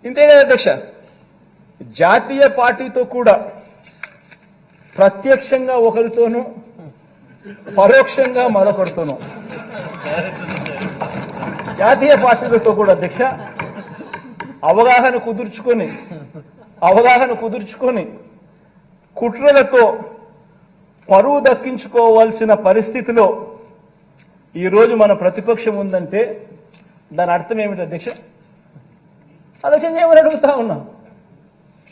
ఇంతే కదా అధ్యక్ష, జాతీయ పార్టీతో కూడా ప్రత్యక్షంగా ఒకరితోనూ పరోక్షంగా మరొకరితోనూ, జాతీయ పార్టీలతో కూడా అధ్యక్ష అవగాహన కుదుర్చుకొని కుట్రలతో పరువు దక్కించుకోవాల్సిన పరిస్థితిలో ఈరోజు మన ప్రతిపక్షం ఉందంటే దాని అర్థం ఏమిటి అధ్యక్ష? ఆలోచన చేయమని అడుగుతా ఉన్నాం.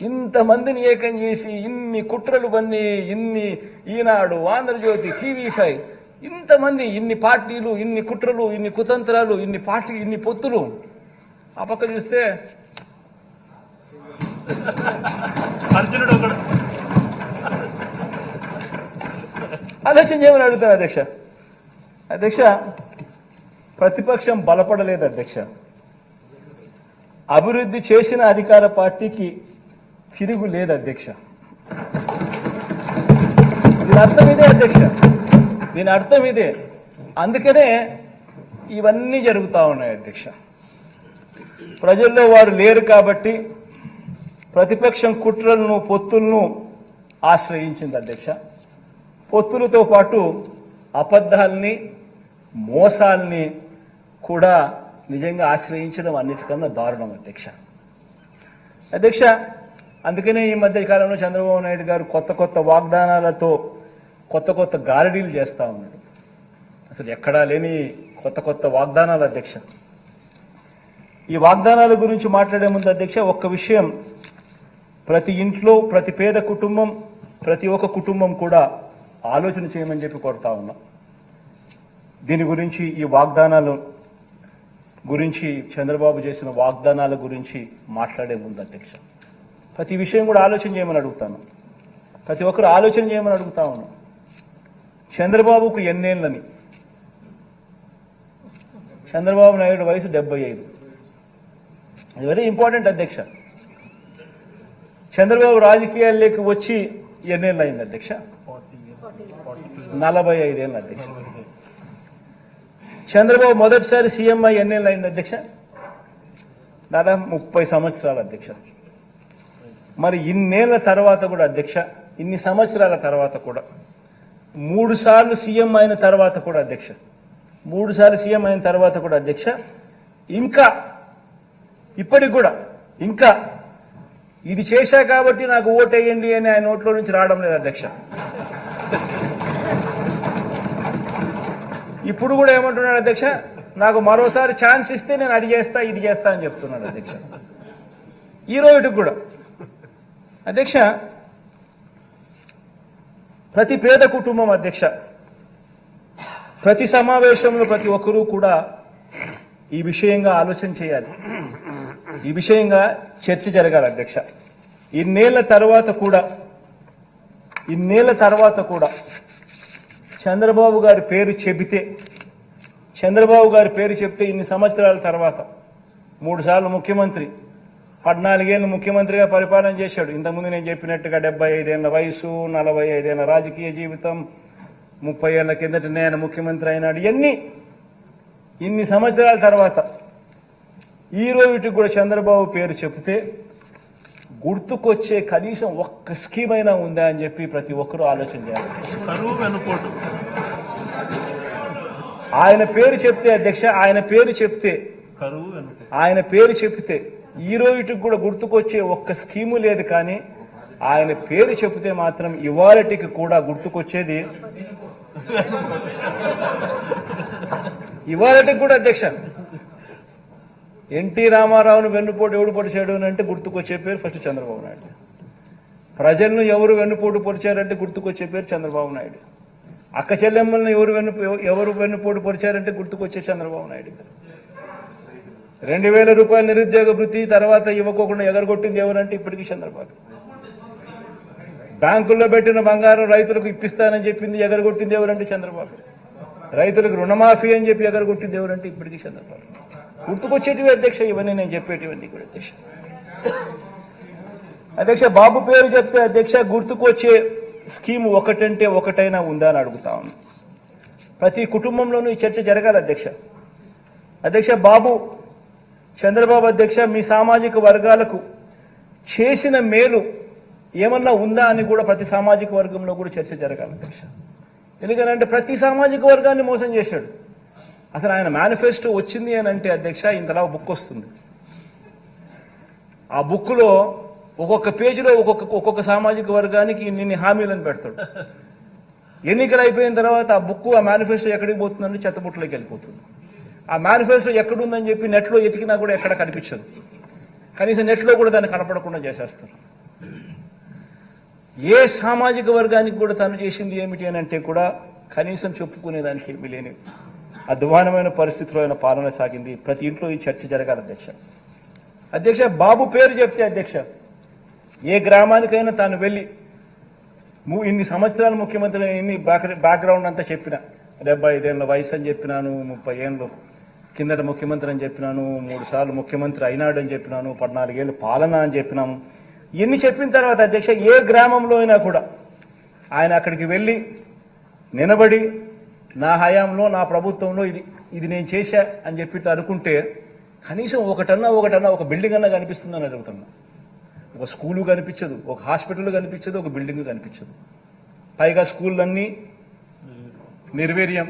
ఇంతమందిని ఏకం చేసి ఇన్ని కుట్రలు పన్ని, ఇన్ని ఈనాడు, ఆంధ్రజ్యోతి, TV5, ఇంతమంది, ఇన్ని పార్టీలు, ఇన్ని కుట్రలు, ఇన్ని కుతంత్రాలు, ఇన్ని పార్టీలు, ఇన్ని పొత్తులు. ఆ పక్క చూస్తే ఆలోచన చేయమని అడుగుతాను అధ్యక్ష. అధ్యక్ష, ప్రతిపక్షం బలపడలేదు అధ్యక్ష. అభివృద్ధి చేసిన అధికార పార్టీకి తిరుగు లేదు అధ్యక్ష. దీని అర్థం ఇదే అధ్యక్ష, దీని అర్థం ఇదే. అందుకనే ఇవన్నీ జరుగుతూ ఉన్నాయి అధ్యక్ష. ప్రజల్లో వారు లేరు కాబట్టి ప్రతిపక్షం కుట్రలను, పొత్తులను ఆశ్రయించింది అధ్యక్ష. పొత్తులతో పాటు అబద్ధాలని, మోసాల్ని కూడా నిజంగా ఆశ్రయించడం అన్నిటికన్నా దారుణం అధ్యక్ష. అధ్యక్ష, అందుకనే ఈ మధ్య కాలంలో చంద్రబాబు నాయుడు గారు కొత్త వాగ్దానాలతో కొత్త గారడీలు చేస్తూ ఉన్నాడు. అసలు ఎక్కడా లేని కొత్త వాగ్దానాలు అధ్యక్ష. ఈ వాగ్దానాల గురించి మాట్లాడే ముందు అధ్యక్ష ఒక్క విషయం, ప్రతి ఇంట్లో, ప్రతి పేద కుటుంబం, ప్రతి ఒక్క కుటుంబం కూడా ఆలోచన చేయమని చెప్పి కోరుతా ఉన్నా. దీని గురించి, ఈ వాగ్దానాలు గురించి, చంద్రబాబు చేసిన వాగ్దానాల గురించి మాట్లాడే ముందు అధ్యక్ష ప్రతి విషయం కూడా ఆలోచన చేయమని అడుగుతాను. ప్రతి ఒక్కరు ఆలోచన చేయమని అడుగుతా ఉన్నాను. చంద్రబాబుకు ఎన్నేళ్ళని? చంద్రబాబు నాయుడు వయసు 75. ఇది వెరీ ఇంపార్టెంట్ అధ్యక్ష. చంద్రబాబు రాజకీయాల్లోకి వచ్చి ఎన్నేళ్ళు అయింది అధ్యక్ష? 45 ఏళ్ళు అధ్యక్ష. చంద్రబాబు మొదటిసారి సీఎం అయ్యి ఎన్నేళ్ళు అయింది అధ్యక్ష? దాదాపు 30 సంవత్సరాలు అధ్యక్ష. మరి ఇన్నేళ్ల తర్వాత కూడా అధ్యక్ష, ఇన్ని సంవత్సరాల తర్వాత కూడా 3 సార్లు సీఎం అయిన తర్వాత కూడా అధ్యక్ష, 3 సార్లు సీఎం అయిన తర్వాత కూడా అధ్యక్ష, ఇంకా ఇప్పటికి కూడా ఇంకా ఇది చేశా కాబట్టి నాకు ఓటేయండి అని ఆయన నోట్లో నుంచి రావడం లేదు అధ్యక్ష. ఇప్పుడు కూడా ఏమంటున్నాడు అధ్యక్ష, నాకు మరోసారి ఛాన్స్ ఇస్తే నేను అది చేస్తా, ఇది చేస్తా అని చెప్తున్నాడు అధ్యక్ష. ఈ రోజుకి కూడా అధ్యక్ష ప్రతి పేద కుటుంబం అధ్యక్ష, ప్రతి సమావేశంలో ప్రతి ఒక్కరూ కూడా ఈ విషయంగా ఆలోచన చేయాలి, ఈ విషయంగా చర్చ జరగాలి అధ్యక్ష. ఇన్నేళ్ల తర్వాత కూడా చంద్రబాబు గారి పేరు చెబితే ఇన్ని సంవత్సరాల తర్వాత 3 సార్లు ముఖ్యమంత్రి, 14 ఏళ్ళు ముఖ్యమంత్రిగా పరిపాలన చేశాడు. ఇంతకుముందు నేను చెప్పినట్టుగా 75 ఏళ్ల వయసు, 45 ఏళ్ల రాజకీయ జీవితం, 30 ఏళ్ల కిందట నేను ముఖ్యమంత్రి అయినాడు. ఇన్ని సంవత్సరాల తర్వాత ఈ రోజుకి కూడా చంద్రబాబు పేరు చెబితే గుర్తుకొచ్చే కనీసం ఒక్క స్కీమ్ అయినా ఉందా అని చెప్పి ప్రతి ఒక్కరూ ఆలోచన చేయాలి. ఆయన పేరు చెప్తే అధ్యక్ష, ఆయన పేరు చెప్తే ఈ రోజుకి కూడా గుర్తుకొచ్చే ఒక్క స్కీము లేదు. కానీ ఆయన పేరు చెబితే మాత్రం ఇవాళటికి కూడా గుర్తుకొచ్చేది, ఇవాళటికి కూడా అధ్యక్ష ఎన్టీ రామారావును వెన్నుపోటు ఎవడు పొడిచాడు అని అంటే గుర్తుకొచ్చే పేరు ఫస్ట్ చంద్రబాబు నాయుడు. ప్రజలను ఎవరు వెన్నుపోటు పొడిచారంటే గుర్తుకొచ్చే పేరు చంద్రబాబు నాయుడు. అక్క చెల్లెమ్మలను ఎవరు వెన్నుపోటు పొడిచారంటే గుర్తుకొచ్చే చంద్రబాబు నాయుడు. 2000 రూపాయల నిరుద్యోగ భృతి తర్వాత ఇవ్వకోకుండా ఎగరగొట్టింది ఎవరంటే ఇప్పటికీ చంద్రబాబు. బ్యాంకుల్లో పెట్టిన బంగారం రైతులకు ఇప్పిస్తానని చెప్పింది ఎగరగొట్టింది ఎవరంటే చంద్రబాబు. రైతులకు రుణమాఫీ అని చెప్పి ఎగరగొట్టింది ఎవరంటే ఇప్పటికీ చంద్రబాబు. గుర్తుకొచ్చేటివి అధ్యక్ష ఇవన్నీ, నేను చెప్పేటివన్నీ కూడా అధ్యక్ష. అధ్యక్ష బాబు పేరు చెప్తే అధ్యక్ష గుర్తుకొచ్చే స్కీమ్ ఒకటంటే ఒకటైనా ఉందా అని అడుగుతా ఉన్నాను. ప్రతి కుటుంబంలోనూ ఈ చర్చ జరగాలి అధ్యక్ష. బాబు చంద్రబాబు అధ్యక్ష మీ సామాజిక వర్గాలకు చేసిన మేలు ఏమన్నా ఉందా అని కూడా ప్రతి సామాజిక వర్గంలో కూడా చర్చ జరగాలి అధ్యక్ష. ఎందుకంటే ప్రతి సామాజిక వర్గాన్ని మోసం చేశాడు. అసలు ఆయన మేనిఫెస్టో వచ్చింది అని అంటే అధ్యక్ష ఇంతలా బుక్ వస్తుంది. ఆ బుక్లో ఒక్కొక్క పేజీలో ఒక్కొక్క సామాజిక వర్గానికి ఇన్ని హామీలను పెడతాడు. ఎన్నికలు అయిపోయిన తర్వాత ఆ బుక్ ఆ మేనిఫెస్టో ఎక్కడికి పోతుందంటే చెత్తబుట్టలోకి వెళ్ళిపోతుంది. ఆ మేనిఫెస్టో ఎక్కడుందని చెప్పి నెట్లో ఎతికినా కూడా ఎక్కడ కనిపించదు. కనీసం నెట్లో కూడా దాన్ని కనపడకుండా చేసేస్తారు. ఏ సామాజిక వర్గానికి కూడా తను చేసింది ఏమిటి అని అంటే కూడా కనీసం చెప్పుకునేదానికి ఏమీ లేని అధ్వానమైన పరిస్థితిలో ఆయన పాలన సాగింది. ప్రతి ఇంట్లో ఈ చర్చ జరగాలి అధ్యక్ష. అధ్యక్ష బాబు పేరు చెప్తే అధ్యక్ష ఏ గ్రామానికైనా తాను వెళ్ళి ఇన్ని సంవత్సరాలు ముఖ్యమంత్రి ఇన్ని బ్యాక్గ్రౌండ్ అంతా చెప్పిన 75 ఏళ్ళ వయసు అని చెప్పినాను, 30 ఏళ్ళు కిందట ముఖ్యమంత్రి అని చెప్పినాను, 3 సార్లు ముఖ్యమంత్రి అయినాడు అని చెప్పినాను, 14 ఏళ్ళు పాలన అని చెప్పినాము. ఇన్ని చెప్పిన తర్వాత అధ్యక్ష ఏ గ్రామంలో అయినా కూడా ఆయన అక్కడికి వెళ్ళి నిలబడి నా హయాంలో నా ప్రభుత్వంలో ఇది నేను చేశా అని చెప్పి అనుకుంటే కనీసం ఒకటన్నా ఒక బిల్డింగ్ అన్నా కనిపిస్తుందని అడుగుతున్నా. ఒక స్కూలు కనిపించదు, ఒక హాస్పిటల్ కనిపించదు, ఒక బిల్డింగ్ కనిపించదు. పైగా స్కూళ్ళన్నీ నిర్వీర్యం.